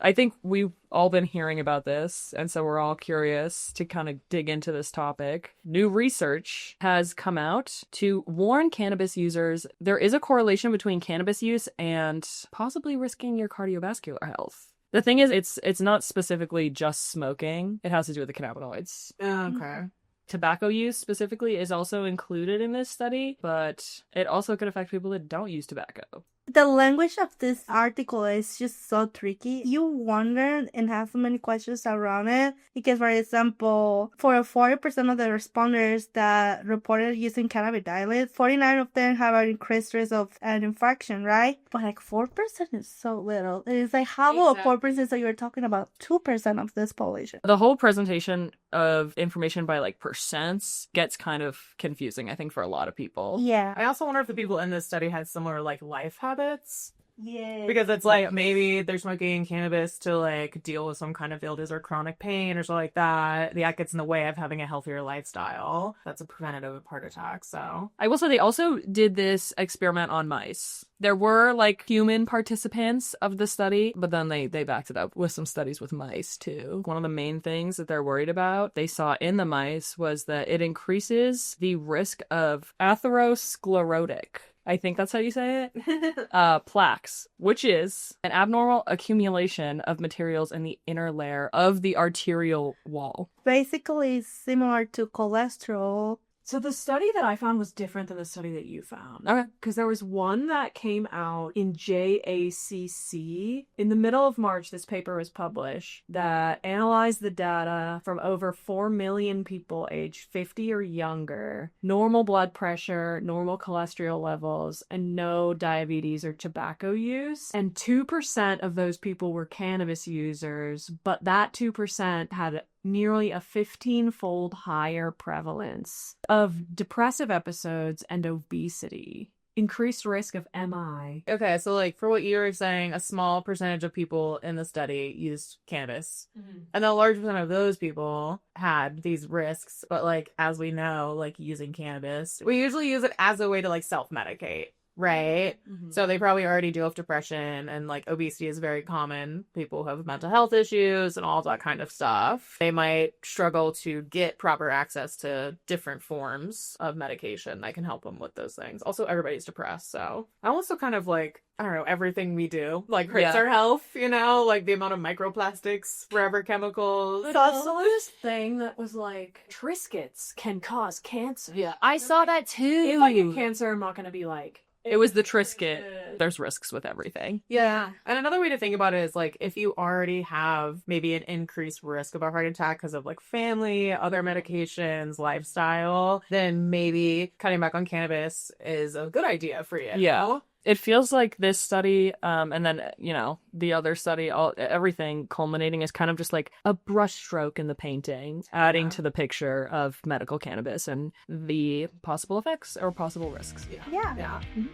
I think we've all been hearing about this, and so we're all curious to kind of dig into this topic. New research has come out to warn cannabis users there is a correlation between cannabis use and possibly risking your cardiovascular health. The thing is, it's not specifically just smoking. It has to do with the cannabinoids. Okay. Tobacco use specifically is also included in this study, but it also could affect people that don't use tobacco. The language of this article is just so tricky. You wonder and have so many questions around it. Because, for example, for 40% of the responders that reported using cannabis diet, 49 of them have an increased risk of an infection, right? But like 4% is so little. It's like how about 4%, so you're talking about 2% of this population. The whole presentation of information by like percents gets kind of confusing, I think, for a lot of people. Yeah. I also wonder if the people in this study had similar like life habits. Yeah. Because it's like maybe they're smoking cannabis to like deal with some kind of illness or chronic pain or something like that. That gets in the way of having a healthier lifestyle. That's a preventative of heart attack. So I will say they also did this experiment on mice. There were like human participants of the study, but then they backed it up with some studies with mice too. One of the main things that they're worried about, they saw in the mice, was that it increases the risk of atherosclerotic, I think that's how you say it, plaques, which is an abnormal accumulation of materials in the inner layer of the arterial wall. Basically similar to cholesterol. So the study that I found was different than the study that you found. Okay. Because there was one that came out in JACC. In the middle of March, this paper was published that analyzed the data from over 4 million people aged 50 or younger, normal blood pressure, normal cholesterol levels, and no diabetes or tobacco use. And 2% of those people were cannabis users, but that 2% had nearly a 15-fold higher prevalence of depressive episodes and obesity. Increased risk of MI. Okay, so like for what you were saying, a small percentage of people in the study used cannabis. Mm-hmm. And a large percent of those people had these risks. But like, as we know, like using cannabis, we usually use it as a way to like self-medicate. Right? Mm-hmm. So they probably already deal with depression, and like obesity is very common. People who have mental health issues and all that kind of stuff. They might struggle to get proper access to different forms of medication that can help them with those things. Also, everybody's depressed, so I also kind of like, I don't know, everything we do like hurts our health, you know, like the amount of microplastics, forever chemicals. But also this thing that was like Triscuits can cause cancer. Yeah, I saw that too. If I get cancer, I'm not gonna be like, it was the Triscuit. There's risks with everything. Yeah. And another way to think about it is like if you already have maybe an increased risk of a heart attack because of like family, other medications, lifestyle, then maybe cutting back on cannabis is a good idea for you. Yeah. It feels like this study, and then, you know, the other study, everything culminating is kind of just like a brushstroke in the painting, adding to the picture of medical cannabis and the possible effects or possible risks. Yeah. Mm-hmm.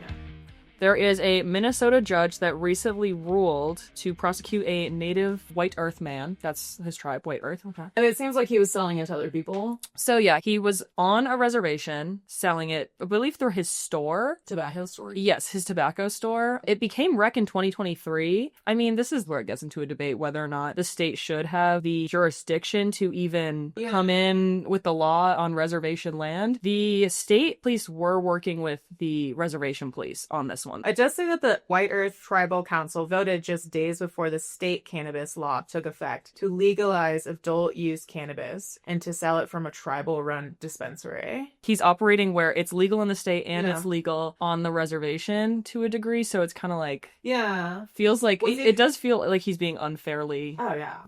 There is a Minnesota judge that recently ruled to prosecute a native White Earth man. That's his tribe, White Earth. Okay. And it seems like he was selling it to other people. So yeah, he was on a reservation selling it, I believe, through his store. Tobacco store? Yes, his tobacco store. It became rec in 2023. I mean, this is where it gets into a debate whether or not the state should have the jurisdiction to even come in with the law on reservation land. The state police were working with the reservation police on this one. I just say that the White Earth Tribal Council voted just days before the state cannabis law took effect to legalize adult use cannabis and to sell it from a tribal-run dispensary. He's operating where it's legal in the state and it's legal on the reservation to a degree, so it's kind of like... Yeah. Feels like... It does feel like he's being unfairly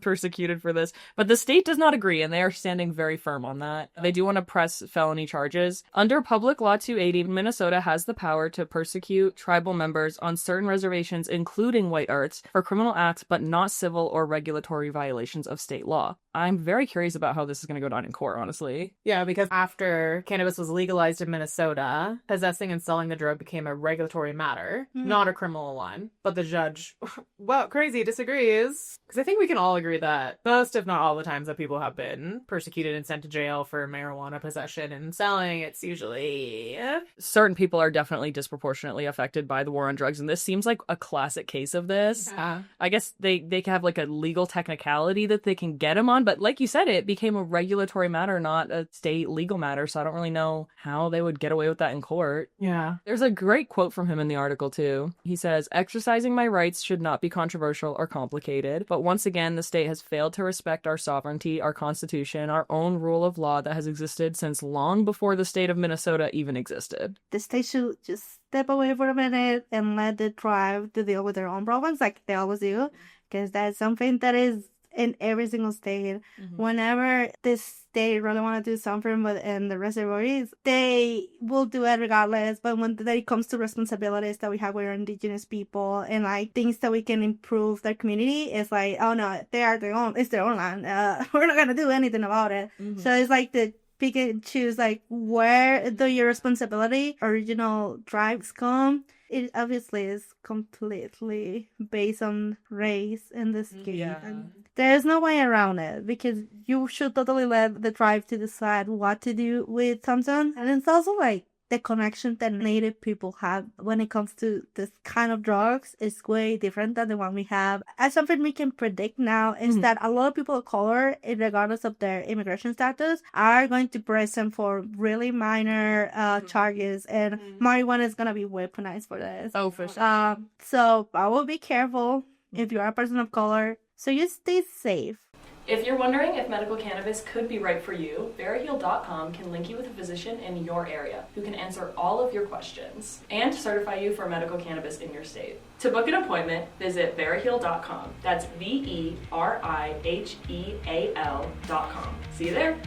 persecuted for this. But the state does not agree, and they are standing very firm on that. They do want to press felony charges. Under Public Law 280, Minnesota has the power to persecute tribal members on certain reservations, including White Earths, for criminal acts but not civil or regulatory violations of state law. I'm very curious about how this is going to go down in court, honestly. Yeah, because after cannabis was legalized in Minnesota, possessing and selling the drug became a regulatory matter, not a criminal one. But the judge, well, crazy, disagrees. Because I think we can all agree that most, if not all the times that people have been persecuted and sent to jail for marijuana possession and selling, it's usually... Certain people are definitely disproportionately affected affected by the war on drugs. And this seems like a classic case of this. I guess they have like a legal technicality that they can get him on. But like you said, it became a regulatory matter, not a state legal matter. So I don't really know how they would get away with that in court. Yeah. There's a great quote from him in the article, too. He says, exercising my rights should not be controversial or complicated. But once again, the state has failed to respect our sovereignty, our constitution, our own rule of law that has existed since long before the state of Minnesota even existed. The state should just step away for a minute and let the tribe to deal with their own problems like they always do, because that's something that is in every single state. Whenever this state really want to do something within the reservoirs, they will do it regardless. But when it comes to responsibilities that we have with our indigenous people and like things that we can improve their community, it's like, oh no, it's their own land. We're not gonna do anything about it. So it's like the pick and choose, like, where do your responsibility original tribes come? It obviously is completely based on race in this case. Yeah. And there's no way around it, because you should totally let the tribe to decide what to do with something. And it's also like the connection that Native people have when it comes to this kind of drugs is way different than the one we have. As something we can predict now is that a lot of people of color, regardless of their immigration status, are going to prison for really minor charges, and marijuana is going to be weaponized for this. Oh, for sure. So I will be careful if you are a person of color, so you stay safe. If you're wondering if medical cannabis could be right for you, Veriheal.com can link you with a physician in your area who can answer all of your questions and certify you for medical cannabis in your state. To book an appointment, visit Veriheal.com. That's Veriheal.com. See you there.